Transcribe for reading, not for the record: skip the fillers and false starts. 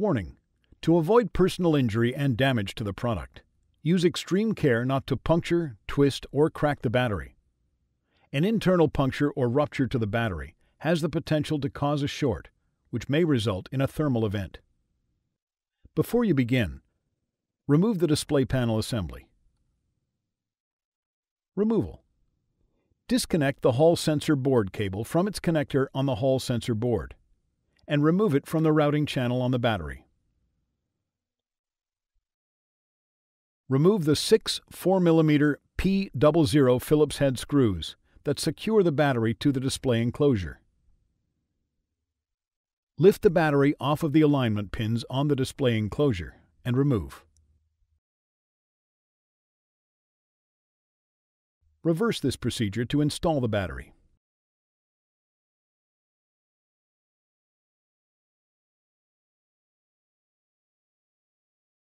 Warning: to avoid personal injury and damage to the product, use extreme care not to puncture, twist, or crack the battery. An internal puncture or rupture to the battery has the potential to cause a short, which may result in a thermal event. Before you begin, remove the display panel assembly. Removal. Disconnect the Hall sensor board cable from its connector on the Hall sensor board, and remove it from the routing channel on the battery. Remove the 6 4mm P00 Phillips head screws that secure the battery to the display enclosure. Lift the battery off of the alignment pins on the display enclosure and remove. Reverse this procedure to install the battery.